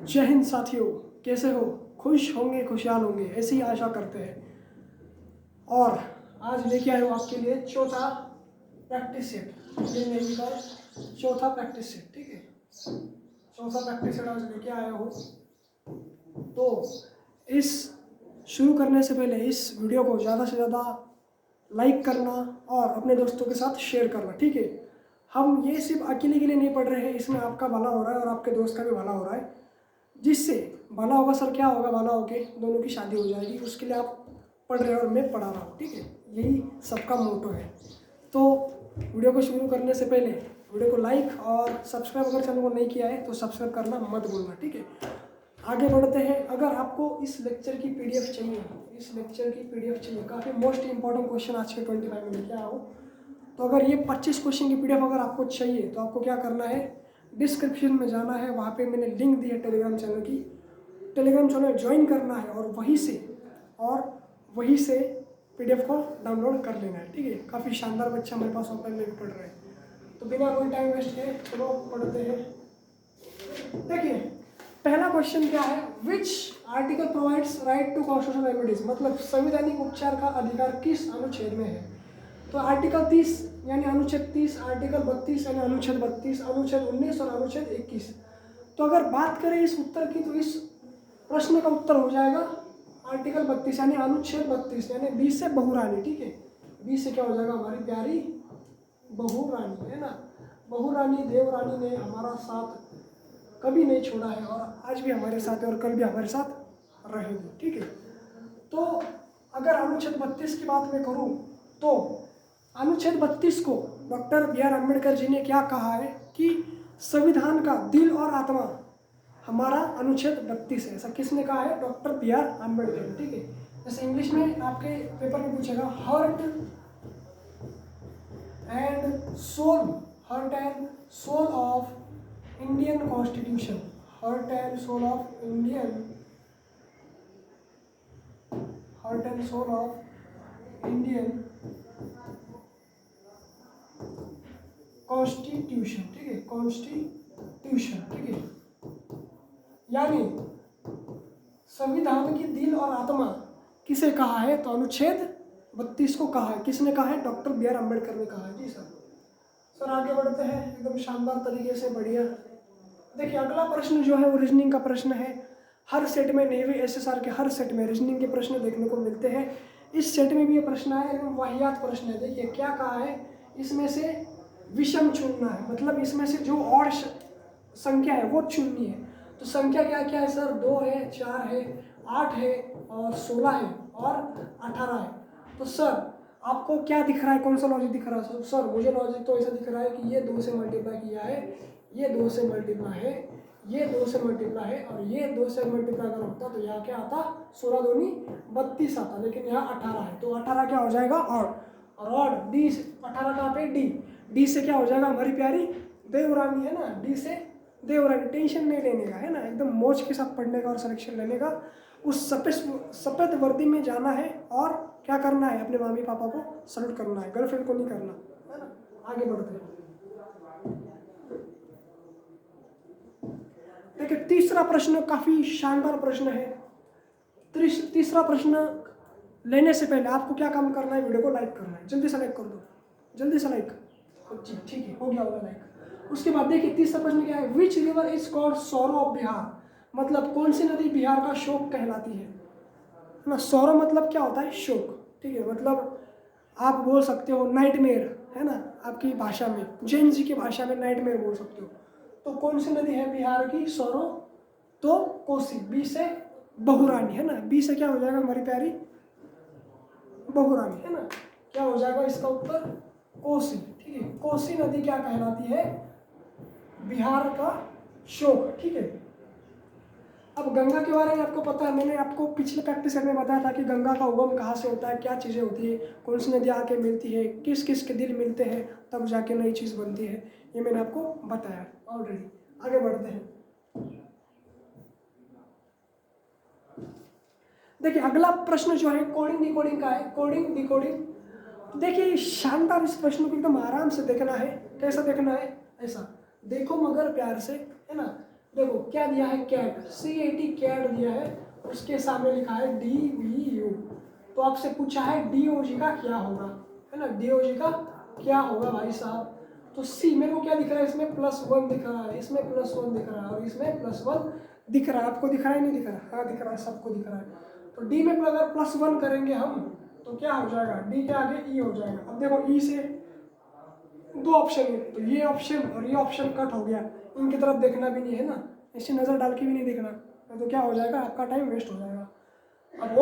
जय हिंद साथियों, कैसे हो? खुश होंगे, खुशहाल होंगे, ऐसी ही आशा करते हैं। और आज लेके आए हो आपके लिए चौथा प्रैक्टिस सेट। चौथा प्रैक्टिस सेट, ठीक है। चौथा प्रैक्टिस सेट आज लेके आया हो। तो इस शुरू करने से पहले इस वीडियो को ज़्यादा से ज़्यादा लाइक करना और अपने दोस्तों के साथ शेयर करना, ठीक है। हम ये सिर्फ अकेले के लिए नहीं पढ़ रहे हैं, इसमें आपका भला हो रहा है और आपके दोस्त का भी भला हो रहा है। जिससे भला होगा सर, क्या होगा? भला होके दोनों की शादी हो जाएगी। उसके लिए आप पढ़ रहे हो और मैं पढ़ा रहा हूँ, ठीक है। यही सबका मोटो है। तो वीडियो को शुरू करने से पहले वीडियो को लाइक और सब्सक्राइब अगर चैनल को नहीं किया है तो सब्सक्राइब करना मत भूलना, ठीक है। आगे बढ़ते हैं। अगर आपको इस लेक्चर की पीडीएफ चाहिए, काफ़ी मोस्ट इंपॉर्टेंट क्वेश्चन आज के 25 में लेके आओ। तो अगर ये 25 क्वेश्चन की पीडीएफ अगर आपको चाहिए तो आपको क्या करना है, डिस्क्रिप्शन में जाना है, वहाँ पे मैंने लिंक दी है टेलीग्राम चैनल की। टेलीग्राम चैनल ज्वाइन करना है और वहीं से पीडीएफ को डाउनलोड कर लेना है, ठीक है। काफ़ी शानदार बच्चा हमारे पास ऑफलाइन में भी पढ़ रहे हैं। तो बिना कोई टाइम वेस्ट किए चलो पढ़ते हैं। देखिए पहला क्वेश्चन क्या है, which article provides right to constitutional remedies, मतलब संवैधानिक उपचार का अधिकार किस अनुच्छेद में है? तो आर्टिकल 30 यानी अनुच्छेद 30, आर्टिकल 32 यानी अनुच्छेद 32, अनुच्छेद 19 और अनुच्छेद 21। तो अगर बात करें इस उत्तर की तो इस प्रश्न का उत्तर हो जाएगा आर्टिकल 32 यानी अनुच्छेद 32 यानी बी से बहुरानी, ठीक है। बी से क्या हो जाएगा? हमारी प्यारी बहुरानी, है ना। बहुरानी देवरानी ने हमारा साथ कभी नहीं छोड़ा है और आज भी हमारे साथ है और कल भी हमारे साथ रहेगी, ठीक है। तो अगर अनुच्छेद 32 की बात मैं करूँ तो अनुच्छेद 32 को doctor B are Ambedkar ji ने क्या कहा है कि संविधान का दिल और आत्मा हमारा अनुच्छेद 32 है। ऐसा किसने कहा है? डॉक्टर बी आर अम्बेडकर, ठीक है। जैसे इंग्लिश में आपके पेपर में पूछेगा heart and soul of Indian constitution, heart and soul of Indian constitution, ठीक है। कॉन्स्टिट्यूशन, ठीक है। यानी संविधान की दिल और आत्मा किसे कहा है? तो अनुच्छेद 32 को कहा है। किसने कहा है? डॉक्टर बी आर अम्बेडकर ने कहा है। जी सर आगे बढ़ते हैं एकदम शानदार तरीके से, बढ़िया। देखिए अगला प्रश्न जो है वो रीजनिंग का प्रश्न है। हर सेट में नेवी एसएसआर के हर सेट में रीजनिंग के प्रश्न देखने को मिलते हैं। इस सेट में भी ये प्रश्न है, एकदम वाहियात प्रश्न है। देखिए क्या कहा है, इसमें से विषम चुनना है, मतलब इसमें से जो और संख्या है वो चुननी है। तो संख्या क्या क्या है सर? 2 है, 4 है, 8 है और 16 है और 18 है। तो सर आपको क्या दिख रहा है, कौन सा लॉजिक दिख रहा है? सर मुझे लॉजिक तो ऐसा दिख रहा है कि ये 2 से मल्टीप्लाई किया है, ये 2 से मल्टीप्लाई है, ये 2 से मल्टीप्लाई है और ये 2 से मल्टीप्लाई अगर होता तो यहाँ क्या आता? 16 दूनी 32 आता, लेकिन यहाँ 18 है। तो 18 क्या हो जाएगा? और डी 18 कहाँ पे? डी से क्या हो जाएगा? हमारी प्यारी देवरानी, है ना। डी से देवरानी। टेंशन नहीं लेने का, है ना, एकदम मौज के साथ पढ़ने का और सिलेक्शन लेने का। उस सफेद वर्दी में जाना है और क्या करना है? अपने मम्मी पापा को सल्यूट करना है, गर्लफ्रेंड को नहीं करना, है ना। आगे बढ़ते हैं। देखिए तीसरा प्रश्न काफी शानदार प्रश्न है। तीसरा प्रश्न लेने से पहले आपको क्या काम करना है? वीडियो को लाइक करना है। जल्दी से लाइक कर दो, जल्दी से लाइक जी, ठीक है, हो गया होगा लाइक। उसके बाद देखिए तीसरा प्रश्न क्या है, which river is called sorrow of Bihar, मतलब कौन सी नदी बिहार का शोक कहलाती है ना। सौरो मतलब क्या होता है? शोक, ठीक है। मतलब आप बोल सकते हो नाइटमेयर, है ना, आपकी भाषा में, जैन जी की भाषा में नाइटमेयर बोल सकते हो। तो कौन सी नदी है बिहार की? सौरो। तो कोसी। बी से बहुरानी, है ना। बी से क्या हो जाएगा? हमारी प्यारी बहुरानी, है ना। क्या हो जाएगा इसका उत्तर? कोसी, ठीक है। कोसी नदी क्या कहलाती है? बिहार का शोक, ठीक है। अब गंगा के बारे में आपको पता है, मैंने आपको पिछले प्रैक्टिस सेट में बताया था कि गंगा का उगम कहाँ से होता है, क्या चीज़ें होती है, कौन सी नदी आके मिलती है, किस किस के दिल मिलते हैं, तब जाके नई चीज़ बनती है। ये मैंने आपको बताया ऑलरेडी। आगे बढ़ते हैं। देखिए अगला प्रश्न जो है कोडिंग डिकोडिंग का है। कोडिंग डिकोडिंग, देखिए शानदार इस प्रश्न को एकदम आराम से देखना है। कैसा देखना है? ऐसा देखो मगर प्यार से, है ना। देखो क्या दिया है, कैट, CAT कैट दिया है, उसके सामने लिखा है DVU। तो आपसे पूछा है DOG का क्या होगा, है ना, DOG का क्या होगा भाई साहब। तो सी मेरे को क्या दिख रहा है, इसमें +1 दिख रहा है, इसमें +1 दिख रहा है और इसमें +1 दिख रहा है। आपको दिख रहा है नहीं दिख रहा? हाँ दिख रहा है, सबको दिख रहा है। तो डी में अगर +1 करेंगे हम तो क्या हो जाएगा, डी के आगे ई हो जाएगा। अब देखो ई से दो ऑप्शन है, तो ये ऑप्शन और ये ऑप्शन कट हो गया, इनकी तरफ देखना भी नहीं है ना, ऐसी नज़र डाल के भी नहीं देखना, तो क्या हो जाएगा, आपका टाइम वेस्ट हो जाएगा। अब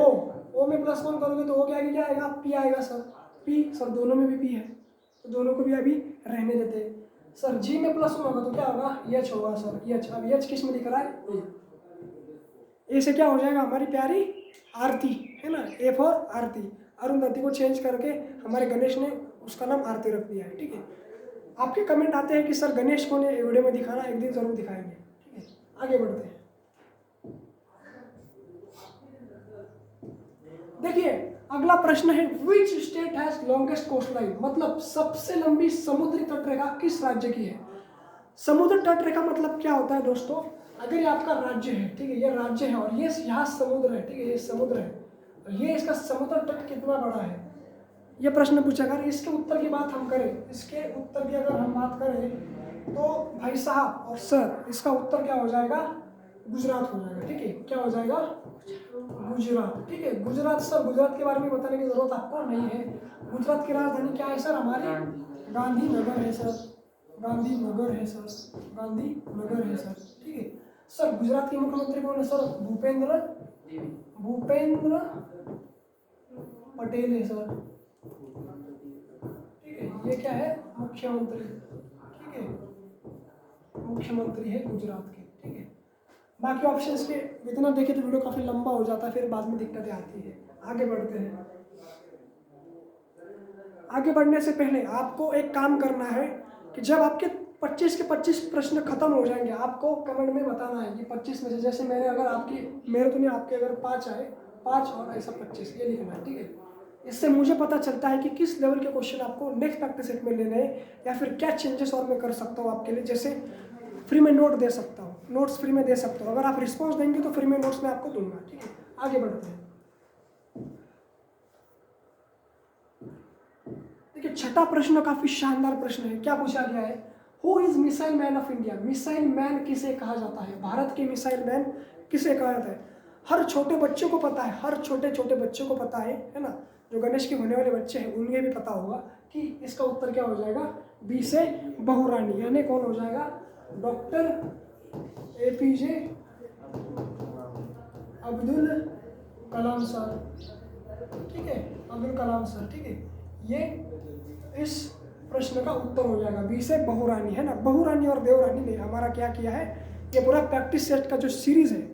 ओ में +1 करोगे तो ओ के आगे क्या आएगा, पी आएगा सर, पी सर दोनों में भी पी है, तो दोनों को भी अभी रहने देते हैं। सर जी में +1 होगा तो क्या होगा, एच होगा सर, एच। अब एच किस में दिख रहा है, ए से क्या हो जाएगा, हमारी प्यारी आरती, है ना, ए फॉर आरती। अरुंधति को चेंज करके हमारे गणेश ने उसका नाम आरती रख दिया है, ठीक है। आपके कमेंट आते हैं कि सर गणेश को ने वीडियो में दिखाना, एक दिन जरूर दिखाएंगे, ठीक है। आगे बढ़ते हैं। देखिए अगला प्रश्न है, which state has longest coast line, मतलब सबसे लंबी समुद्री तटरेखा किस राज्य की है। समुद्र तटरेखा मतलब क्या होता है दोस्तों, अगर ये आपका राज्य है, ठीक है, ये राज्य है और ये यहाँ समुद्र है, ठीक है, ये समुद्र है, ये इसका समुद्र तट कितना बड़ा है, ये प्रश्न पूछा। अगर इसके उत्तर की बात हम करें, इसके उत्तर की अगर हम बात करें तो भाई साहब और सर इसका उत्तर क्या हो जाएगा, गुजरात हो जाएगा, ठीक है। क्या हो जाएगा, गुजरात, ठीक है। गुजरात सर, गुजरात के बारे में बताने की जरूरत आपको नहीं है। गुजरात की राजधानी क्या है सर, हमारी गांधीनगर है सर, गांधीनगर है सर, गांधीनगर है सर, ठीक है। सर गुजरात के मुख्यमंत्री कौन है सर, भूपेंद्र पटेल है सर, ठीक है। ये क्या है, मुख्यमंत्री, ठीक है, मुख्यमंत्री है गुजरात के, ठीक है। बाकी ऑप्शंस के इतना देखे तो वीडियो काफी लंबा हो जाता है, फिर बाद में दिक्कतें आती है। आगे बढ़ते हैं। आगे बढ़ने से पहले आपको एक काम करना है कि जब आपके 25 के 25 प्रश्न खत्म हो जाएंगे, आपको कमेंट में बताना है कि 25 में से, जैसे मेरे अगर आपकी, मेरे तो नहीं, आपके अगर 5 आए, 5 और ऐसा 25, ये लिखना है, ठीक है। इससे मुझे पता चलता है कि किस लेवल के क्वेश्चन आपको नेक्स्ट प्रैक्टिस सेट में लेने हैं, या फिर क्या चेंजेस और मैं कर सकता हूँ आपके लिए। जैसे फ्री में नोट दे सकता हूँ, नोट्स फ्री में दे सकता हूँ, अगर आप रिस्पॉन्स देंगे तो फ्री में नोट्स मैं आपको दूंगा, ठीक है। आगे बढ़ते हैं। देखिए छठा प्रश्न काफी शानदार प्रश्न है। क्या पूछा गया है, who is missile man of India, missile man किसे कहा जाता है, भारत के मिसाइल मैन किसे कहा जाता है। हर छोटे बच्चों को पता है, हर छोटे छोटे बच्चों को पता है ना, जो गणेश के होने वाले बच्चे हैं उन्हें भी पता होगा कि इसका उत्तर क्या हो जाएगा, बी से बहुरानी, यानी कौन हो जाएगा, doctor APJ Abdul Kalam sir, ठीक है, अब्दुल कलाम सर, ठीक है। ये इस प्रश्न का उत्तर हो जाएगा, बी से बहुरानी, है ना। बहुरानी और देवरानी ने हमारा क्या किया है, ये पूरा प्रैक्टिस सेट का जो सीरीज है,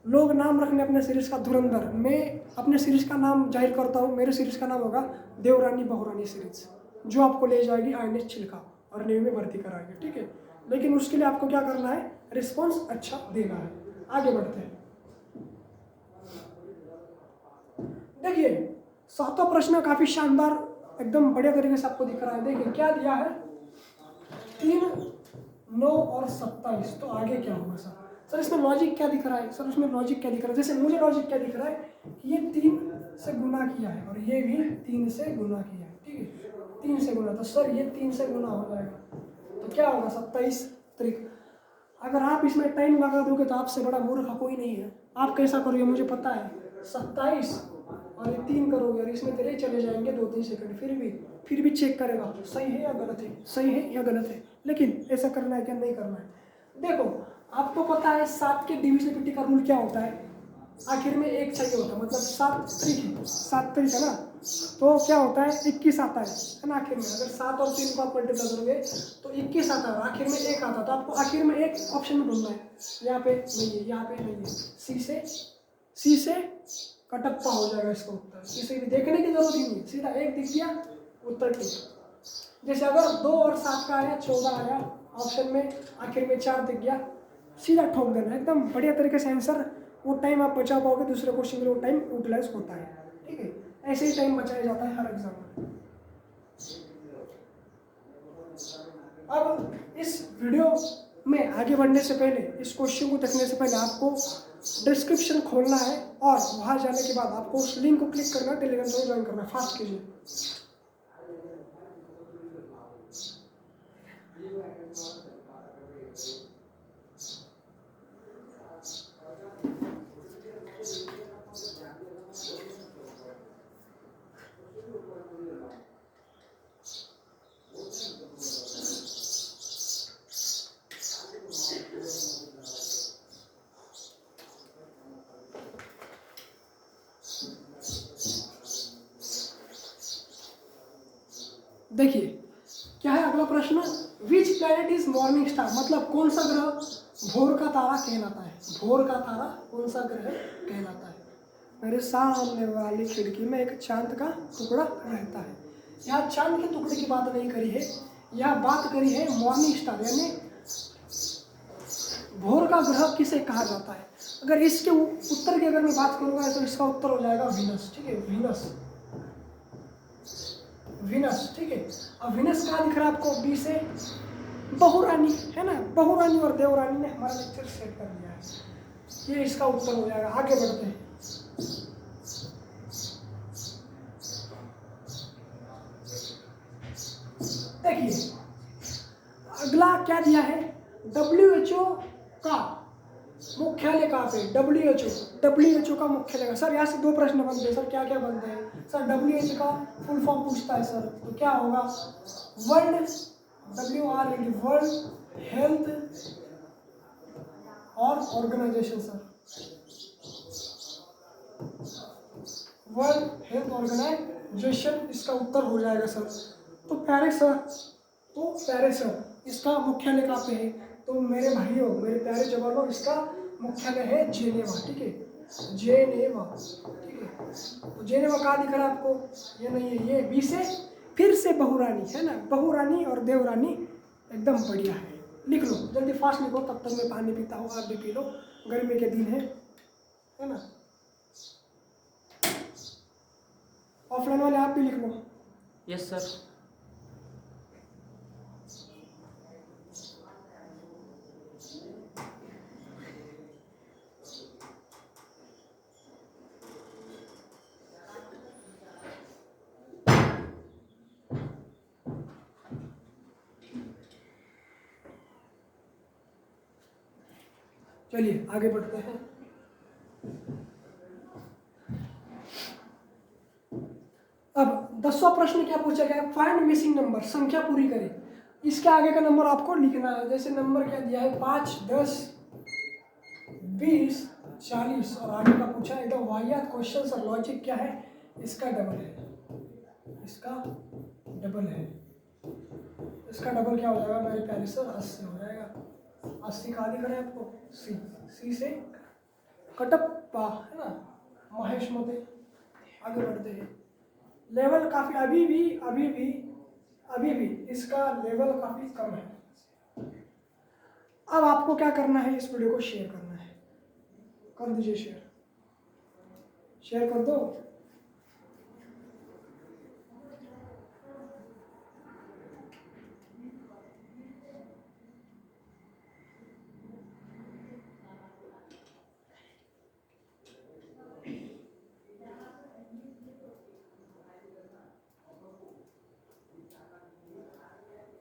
लोग नाम रखने अपने सीरीज का धुरंधर, मैं अपने सीरीज का नाम जाहिर करता हूँ, मेरे सीरीज का नाम होगा देवरानी बहुरानी सीरीज, जो आपको ले जाएगी INS छिलका और नेवी में भर्ती कराएगी, ठीक है। लेकिन उसके लिए आपको क्या करना है, रिस्पॉन्स अच्छा देना है। आगे बढ़ते हैं। देखिए सातवां प्रश्न काफी शानदार, एकदम बढ़िया तरीके से आपको दिख रहा है। देखिए क्या दिया है, 3, 9 और 27, तो आगे क्या होगा सर। सर इसमें लॉजिक क्या दिख रहा है, सर उसमें लॉजिक क्या दिख रहा है, जैसे मुझे लॉजिक क्या दिख रहा है कि ये 3 से गुना किया है और ये भी 3 से गुना किया है, ठीक है, 3 से गुना, तो सर ये 3 से गुना हो जाएगा, तो क्या होगा 27 त्रिक। अगर आप इसमें टाइम लगा दोगे तो आपसे बड़ा मूर्ख कोई नहीं है। आप कैसा करोगे मुझे पता है, 27 और ये 3 करोगे और इसमें तेरे चले जाएंगे 2-3 सेकंड, फिर भी चेक करेगा सही है या गलत है, सही है या गलत है। लेकिन ऐसा करना है क्या, नहीं करना है। देखो आपको पता है 7 के डिविजिबिलिटी का रूल क्या होता है, आखिर में 1 चाहिए होता है, मतलब 7 त्रिक है ना, तो क्या होता है 21 आता है ना आखिर में। अगर 7 और 3 को आप मल्टीप्लाई करोगे तो 21 आता है, आखिर में 1 आता है, तो आपको आखिर में एक ऑप्शन में ढूंढना है, यहाँ पे नहीं है, यहाँ पे नहीं है, सी से कटप्पा हो जाएगा इसका उत्तर, किसी भी देखने की जरूरत ही नहीं, सीधा 1 दिख गया उत्तर ठीक। जैसे अगर 2 और 7 का आया 14 आया ऑप्शन में, आखिर में 4 दिख गया, सीधा ठोक देना, एकदम बढ़िया तरीके से आंसर। वो टाइम आप बचा पाओगे दूसरे क्वेश्चन के लिए, वो टाइम यूटिलाइज होता है, ठीक है। ऐसे ही टाइम बचाया जाता है हर एग्जाम में। अब इस वीडियो मैं आगे बढ़ने से पहले, इस क्वेश्चन को देखने से पहले आपको डिस्क्रिप्शन खोलना है और वहाँ जाने के बाद आपको उस लिंक को क्लिक करना है, टेलीग्राम चैनल ज्वाइन करना है, फास्ट कीजिए। देखिए क्या है अगला प्रश्न, which planet is morning star, मतलब कौन सा ग्रह भोर का तारा कहलाता है। भोर का तारा कौन सा ग्रह कहलाता है। मेरे सामने वाली खिड़की में एक चांद का टुकड़ा रहता है। यहाँ चांद के टुकड़े की बात नहीं करी है, यह बात करी है मॉर्निंग स्टार, यानी भोर का ग्रह किसे कहा जाता है। अगर इसके उत्तर की अगर मैं बात करूंगा तो इसका उत्तर हो जाएगा वीनस। ठीक है, वीनस, वीनस। ठीक है, अब वीनस कहाँ दिख रहा है आपको, बी से बहुरानी है ना, बहुरानी और देवरानी ने हमारा लेक्चर सेट कर दिया है, ये इसका उत्तर हो जाएगा। आगे बढ़ते हैं। देखिए अगला क्या दिया है, WHO का मुख्यालय कहाँ पे, WHO का मुख्यालय। सर यहाँ से दो प्रश्न बनते हैं, सर क्या क्या बनते हैं। सर WHO का फुल फॉर्म पूछता है सर, तो क्या होगा, वर्ल्ड, वर्ल्ड हेल्थ और organisation. Sir world health organisation इसका उत्तर हो जाएगा सर। तो पेरिस इसका मुख्यालय कहाँ पे है। तो मेरे भाइयों, मेरे प्यारे जवानों, इसका मुख्यालय है जेनेवा। ठीक है, जेनेवा। ठीक है, तो जेनेवा कहाँ दिख रहा है आपको, ये नहीं है, ये बी से फिर से बहुरानी है ना, बहुरानी और देवरानी एकदम बढ़िया है। लिख लो जल्दी, फास्ट लिखो, तब तक मैं पानी पीता हूँ, आप भी पी लो, गर्मी के दिन है ना। ऑफलाइन वाले आप भी लिख लो। Yes sir. चलिए आगे बढ़ते हैं। अब 10वां प्रश्न क्या पूछा गया, फाइंड मिसिंग नंबर, संख्या पूरी करें। इसके आगे का नंबर आपको लिखना है। जैसे नंबर क्या दिया है, 5, 10, 20, 40 और आगे का पूछा है एकदम वाहियात क्वेश्चन। और लॉजिक क्या है, इसका डबल है, इसका डबल है, इसका डबल क्या हो जाएगा मेरे प्यारे सर, 80 हो जाएगा। 80 कहाँ दिख रहा है आपको, सी से कटप्पा है ना, महेश मोते। आगे बढ़ते हैं। लेवल काफ़ी अभी भी इसका लेवल काफ़ी कम है। अब आपको क्या करना है, इस वीडियो को शेयर करना है, कर दीजिए शेयर कर दो।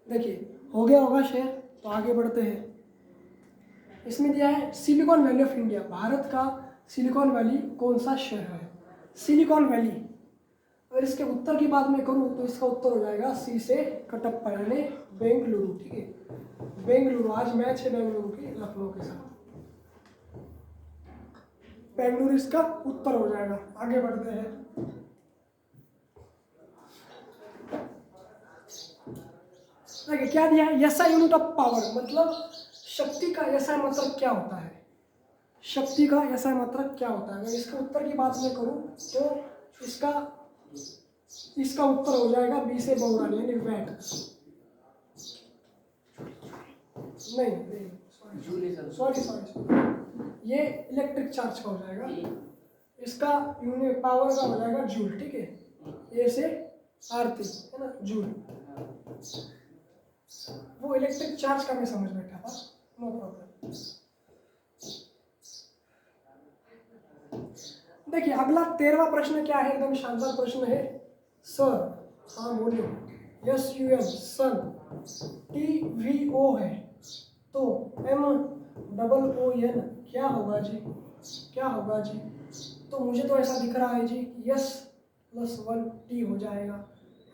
देखिए हो गया होगा शेयर, तो आगे बढ़ते हैं। इसमें दिया है silicon valley of India, Bharat का सिलिकॉन वैली कौन सा शहर है। सिलिकॉन वैली, अगर इसके उत्तर की बात मैं करूँ तो इसका उत्तर हो जाएगा सी से कटप्पा, यानी बेंगलुरु। ठीक है, बेंगलुरु, आज मैच है बेंगलुरु की लखनऊ के साथ, बेंगलुरु इसका उत्तर हो जाएगा। आगे बढ़ते हैं। देखिए क्या दिया है, एसआई यूनिट ऑफ पावर, मतलब शक्ति का एसआई मतलब क्या होता है, शक्ति का एसआई मतलब क्या होता है। अगर इसके उत्तर की बात मैं करूं तो इसका उत्तर हो जाएगा बी से बहुरानी, यानी वैट। नहीं सॉरी, ये इलेक्ट्रिक चार्ज का हो जाएगा, इसका यूनिट पावर का हो जाएगा जूल। ठीक है, ए से आरती है ना, जूल। वो इलेक्ट्रिक चार्ज का मैं समझ बैठा था, देखिए अगला 13वां प्रश्न क्या है, एकदम शानदार प्रश्न है। सर, हाँ बोलिए। SUN सन, TVO है, तो MOON क्या होगा जी, क्या होगा जी? तो मुझे तो ऐसा दिख रहा है जी S+1T हो जाएगा।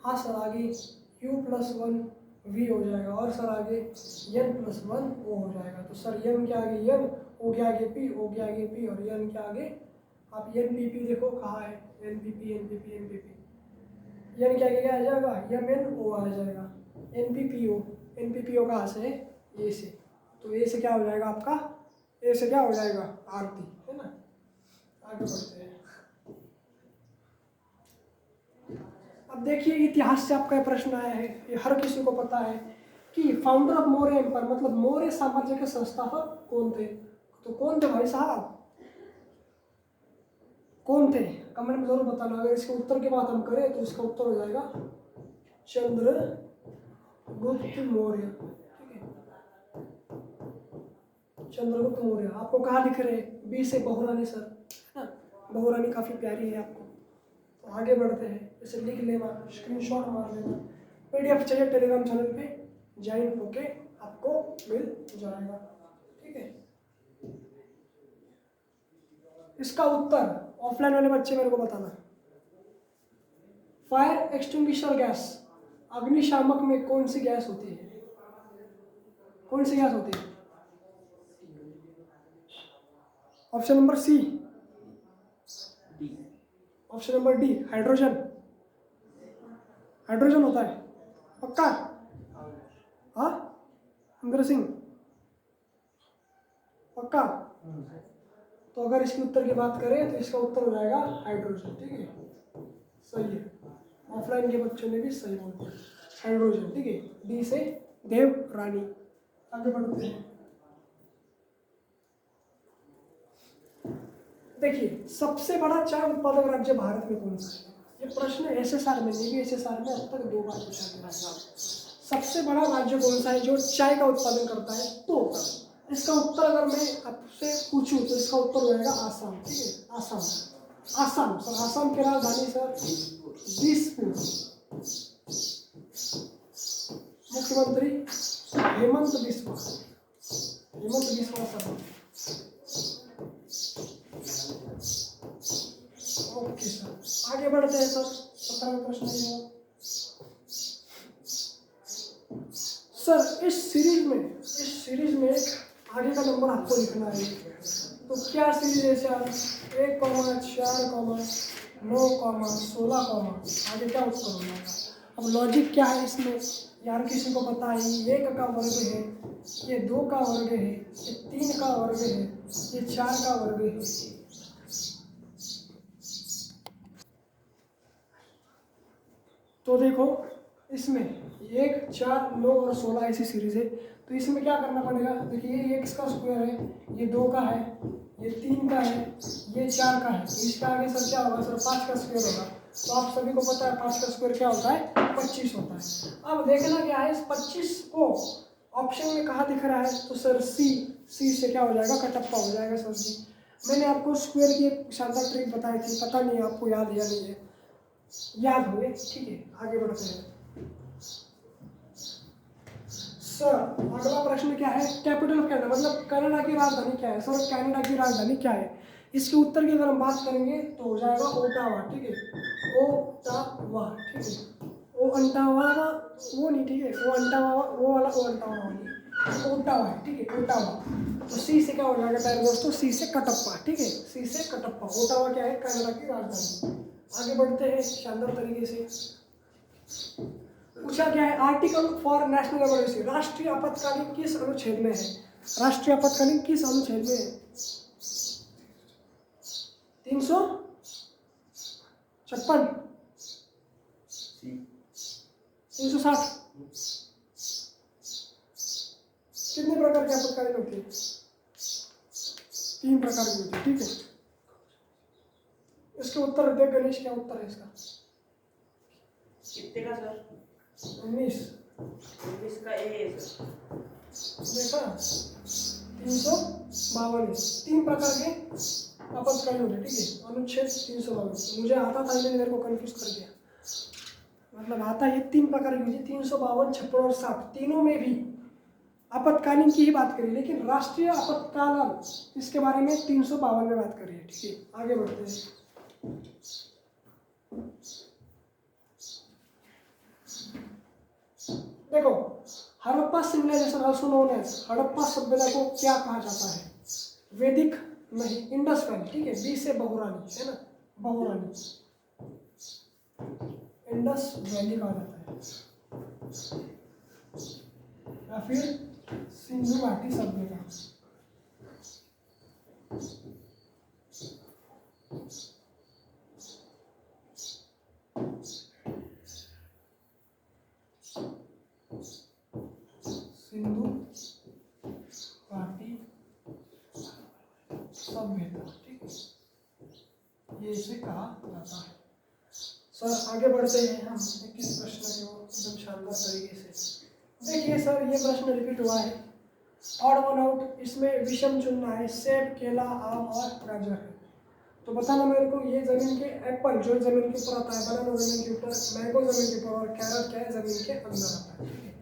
हाँ सर, आगे U+1V हो जाएगा, और सर आगे N+1O हो जाएगा। तो सर M के आगे N, O के आगे P, O के आगे P और N के आगे आप NPP देखो कहाँ है, NPP NPP NPP। N के आगे क्या आ जाएगा, MNO आ जाएगा, NPPO। NPPO कहाँ से है, A से, तो A से क्या हो जाएगा आपका, A से क्या हो जाएगा, आरती, है ना। आगे बढ़ते हैं। अब देखिए इतिहास से आपका प्रश्न आया है, ये हर किसी को पता है कि फाउंडर ऑफ मौर्य एम्पायर, मतलब मौर्य साम्राज्य के संस्थापक कौन थे? तो कौन थे भाई साहब, कौन थे? कमेंट में जरूर बताना। अगर इसके उत्तर की बात हम करें तो इसका उत्तर हो जाएगा चंद्रगुप्त मौर्य। ठीक है, चंद्रगुप्त मौर्य। आपको कहाँ दिख रहे हैं, बी से बहुरानी सर, है ना। बहुरानी काफी प्यारी है आपको। तो आगे बढ़ते हैं, इसे लिख लेना, स्क्रीनशॉट मार लेना। PDF चाहिए टेलीग्राम चैनल पे ज्वाइन होके आपको मिल जाएगा। ठीक है, इसका उत्तर ऑफलाइन वाले बच्चे मेरे को बताना। फायर एक्सटिंग्विशर गैस, अग्निशामक में कौन सी गैस होती है, कौन सी गैस होती है? Option number C, option number D, hydrogen. Hydrogen होता है पक्का? हाँ इंद्र सिंह, पक्का? तो अगर इसके उत्तर की बात करें तो इसका उत्तर हो जाएगा हाइड्रोजन। ठीक है, सही है, ऑफलाइन के बच्चों ने भी सही बोल दिया, हाइड्रोजन। ठीक है, डी से देव रानी। आगे बढ़ते हैं। देखिए सबसे बड़ा चाय उत्पादक राज्य भारत में कौन सा है? ये प्रश्न SSR में, नहीं SSR में अब तक 2 बार पूछा गया है। सबसे बड़ा राज्य कौन सा है जो चाय का उत्पादन करता है? तो इसका उत्तर अगर मैं आपसे पूछूं तो इसका उत्तर हो जाएगा आसाम। ठीक है, आसाम। आसाम सर, आसाम की राजधानी सर दिसपुर। मुख्यमंत्री Hemant Biswa, Hemant Biswa sir. Okay sir, आगे बढ़ते हैं सर। 17वां प्रश्न है सर, इस सीरीज में आगे का नंबर आपको लिखना है। तो क्या सीरीज है सर? 1, 4, 9, 16, आगे क्या उत्तर हो जाएगा? अब लॉजिक क्या है इसमें यार, किसी को पता है? ये 1 का वर्ग है, ये 2 का वर्ग है, ये 3 का वर्ग है, ये 4 का वर्ग है। तो देखो इसमें 1, 4, 9 और 16 ऐसी सीरीज है। तो इसमें क्या करना पड़ेगा? देखिए ये x का स्क्वायर है, ये 2 का है, ये 3 का है, ये 4 का है। तो इसका आगे सर क्या होगा सर? 5 का स्क्वायर होगा। तो आप सभी को पता है 5 का स्क्वायर क्या होता है? 25 होता है। अब देखना क्या है, इस 25 को ऑप्शन में कहाँ दिख रहा है? तो सर सी से क्या हो जाएगा? कटप्पा हो जाएगा सर जी। मैंने आपको स्क्वायर की एक शानदार ट्रिक बताई थी, पता नहीं आपको याद या नहीं है, याद हुए? ठीक है, आगे बढ़ते हैं सर। अगला प्रश्न क्या है? कैपिटल ऑफ कनाडा, मतलब कनाडा की राजधानी क्या है? सर कनाडा की राजधानी क्या है? इसके उत्तर की अगर हम बात करेंगे तो हो जाएगा ओटावा। ठीक है, ओटावा। ठीक है, ओ अंटावा वो नहीं, ठीक है, वो अंटावा वो वाला, ओ अंटावा नहीं, ओटावा है। ठीक है, ओटावा। तो सी से क्या हो जाएगा प्यारे दोस्तों? सी से कटप्पा। ठीक है, सी से कटप्पा। ओटावा क्या है? कनाडा की राजधानी। आगे बढ़ते हैं शानदार तरीके से। पूछा क्या है? आर्टिकल फॉर नेशनल इमरजेंसी, राष्ट्रीय आपातकालीन किस अनुच्छेद में है? राष्ट्रीय आपातकालीन किस अनुच्छेद में है? 356, तीन सौ 360। कितने प्रकार के आपातकालीन होते हैं? 3 प्रकार के होते हैं। ठीक है, इसके उत्तर दे गणेश, क्या उत्तर है इसका? कितने का सर? 19 का ए है सर। देखा, 352 3 प्रकार के आपातकालीन होते, ठीक है। अनुच्छेद 352 मुझे आता था, इसलिए मेरे को कंफ्यूज कर दिया। मतलब आता ये 3 प्रकार की, 352, 56 और 60, तीनों में भी आपातकालीन की ही बात करी, लेकिन राष्ट्रीय आपातकाल इसके बारे में 352 में बात करी है, ठीक है। आगे बढ़ते हैं। देखो, Harappa civilisation also known as, Harappa सभ्यता को क्या कहा जाता है? वैदिक नहीं, इंडस वैली, ठीक है। बी से बहुरानी है ना, बहुरानी, इंडस वैली कहा जाता है, या फिर सिंधु घाटी सभ्यता। सिंधु घाटी सभ्यता, ठीक है, ये इसे कहा जाता है। सर आगे बढ़ते हैं हम 21 प्रश्न के वो एकदम शानदार तरीके से। देखिए सर, ये प्रश्न रिपीट हुआ है, ऑड वन आउट, इसमें विषम चुनना है। सेब, केला, आम और गाजर है, तो बताना मेरे को ये जमीन के एप्पल जो जमीन के ऊपर आता है, बनाना जमीन के ऊपर, मैंगो जमीन के ऊपर, और कैरट क्या है, जमीन के अंदर आता है, ठीक है।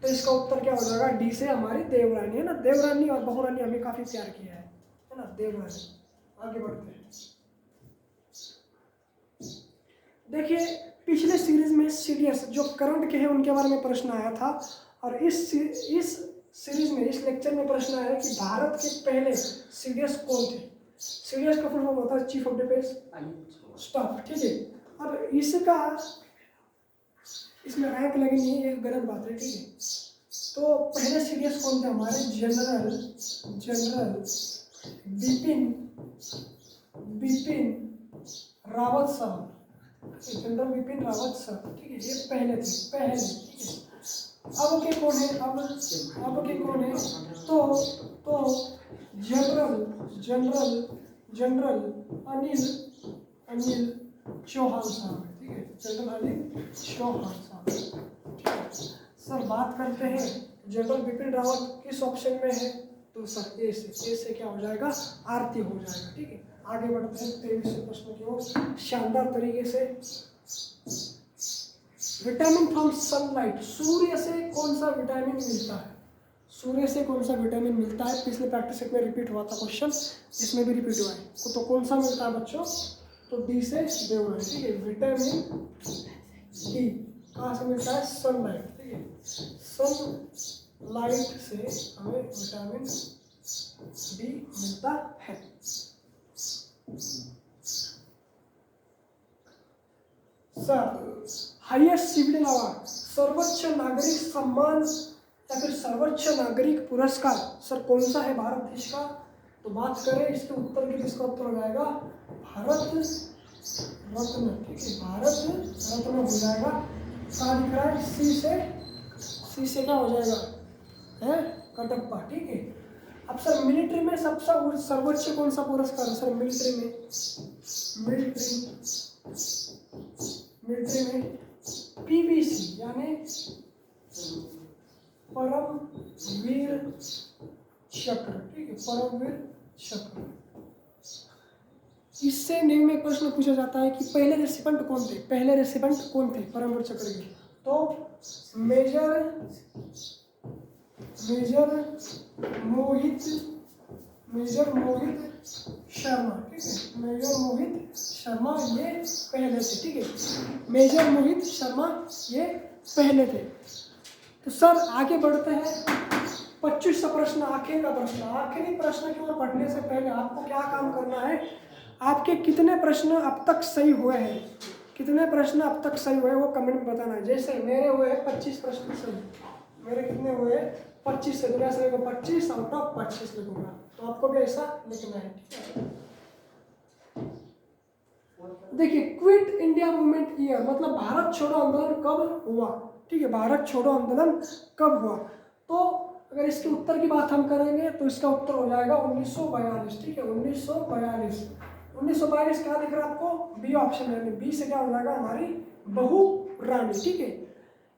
तो इसका उत्तर क्या हो जाएगा? डी से हमारी देवरानी है ना, देवरानी और बहुरानी हमें काफी प्यार किया है ना, देवरानी। आगे बढ़ते हैं। देखिए, पिछले सीरीज में सीडीएस जो करंट के हैं उनके बारे में प्रश्न आया था, और इस सीरीज में, इस लेक्चर में प्रश्न आया है कि भारत के पहले सीडीएस कौन थे। सीडीएस का फुल फॉर्म होता है चीफ ऑफ डिफेंस स्टाफ, ठीक है। अब इसका इसमें रैंक लगेगी, ये गलत बात है, ठीक है। तो पहले सीडीएस कौन थे हमारे? जनरल बिपिन रावत साहब, जनरल बिपिन रावत साहब, ठीक है। ये पहले थे, पहले, ठीक है। अब के कौन है? अब के कौन है? तो जनरल अनिल चौहान साहब, ठीक है। जनरल अनिल चौहान साहब, ठीक है। सर बात करते हैं जनरल बिपिन रावत किस ऑप्शन में है? तो सर ए से क्या हो जाएगा? आरती हो जाएगा, ठीक है। आगे बढ़ते हैं 23वें प्रश्न की ओर शानदार तरीके से। विटामिन फ्रॉम सनलाइट, सूर्य से कौन सा विटामिन मिलता है? सूर्य से कौन सा विटामिन मिलता है? पिछले प्रैक्टिस सेट में रिपीट हुआ था क्वेश्चन, इसमें भी रिपीट हुआ है। तो कौन सा मिलता है बच्चों? तो डी से देवरानी, ठीक है। विटामिन डी कहाँ से मिलता है? सनलाइट, ठीक है। सनलाइट से हमें विटामिन डी मिलता है। सर हाईएस्ट सिविलियन अवार्ड, सर्वोच्च नागरिक सम्मान या फिर सर्वोच्च नागरिक पुरस्कार, सर कौन सा है भारत देश का? तो बात करें इसके उत्तर की, इसका उत्तर हो जाएगा भारत रत्न, ठीक है। भारत रत्न हो जाएगा। कहाँ दिख रहा है? सी से क्या हो जाएगा? है कटप्पा, ठीक है। अब सर मिलिट्री में सबसे सर्वोच्च कौन सा पुरस्कार है? सर मिलिट्री में पीवीसी यानी परमवीर चक्र, ठीक है। परमवीर चक्र। इससे निम्न में प्रश्न पूछा जाता है कि पहले रेसिपेंट कौन थे? पहले रेसिपेंट कौन थे परमवीर चक्र के? तो मेजर मोहित शर्मा, ठीक है। मेजर मोहित शर्मा ये पहले थे, ठीक है। मेजर मोहित शर्मा ये पहले थे। तो सर आगे बढ़ते हैं 25वां प्रश्न, आखिरी प्रश्न की ओर बढ़ने से पहले आपको क्या काम करना है? आपके कितने प्रश्न अब तक सही हुए हैं, कितने प्रश्न अब तक सही हुए वो कमेंट में बताना है। जैसे मेरे हुए 25 प्रश्न सही, मेरे कितने हुए? 25 से, तो मैं सही को 25 आउट ऑफ 25 लिखूंगा। तो आपको भी ऐसा लिखना है, ठीक है। देखिए, क्विट इंडिया मूवमेंट ईयर मतलब भारत छोड़ो आंदोलन कब हुआ, ठीक है। भारत छोड़ो आंदोलन कब हुआ? तो अगर इसके उत्तर की बात हम करेंगे तो इसका उत्तर हो जाएगा 1942, ठीक है। 1942 क्या दिख रहा है आपको? बी ऑप्शन है। बी से क्या हो जाएगा? हमारी बहुरानी, ठीक है।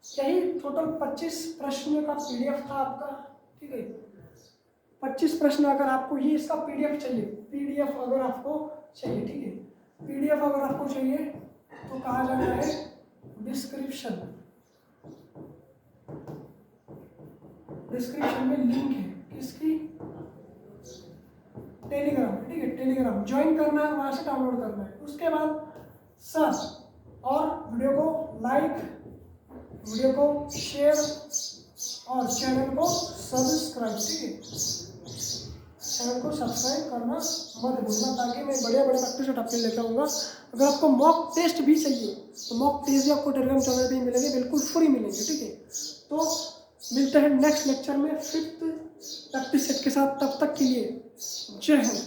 यही टोटल 25 प्रश्नों का पीडीएफ था आपका, ठीक है। 25 प्रश्न अगर आपको ये इसका पीडीएफ चाहिए, पीडीएफ अगर आपको चाहिए, ठीक है, पीडीएफ अगर आपको चाहिए तो कहाँ जाना है, डिस्क्रिप्शन में लिंक है किसकी, टेलीग्राम, ठीक है, टेलीग्राम ज्वाइन करना है, वहां से डाउनलोड करना है। उसके बाद सर्च और वीडियो को लाइक, वीडियो को शेयर और चैनल को सब्सक्राइब, ठीक है, चैनल को सब्सक्राइब करना मत भूलना, ताकि मैं बढ़िया प्रैक्टिस सेट आपके लेकर आऊँगा। अगर आपको मॉक टेस्ट भी चाहिए तो मॉक टेस्ट भी आपको टेलीग्राम चैनल पे ही मिलेंगे, बिल्कुल फ्री मिलेंगे, ठीक है। तो मिलते हैं नेक्स्ट लेक्चर में 5th प्रैक्टिस सेट के साथ, तब तक के लिए जय हिंद।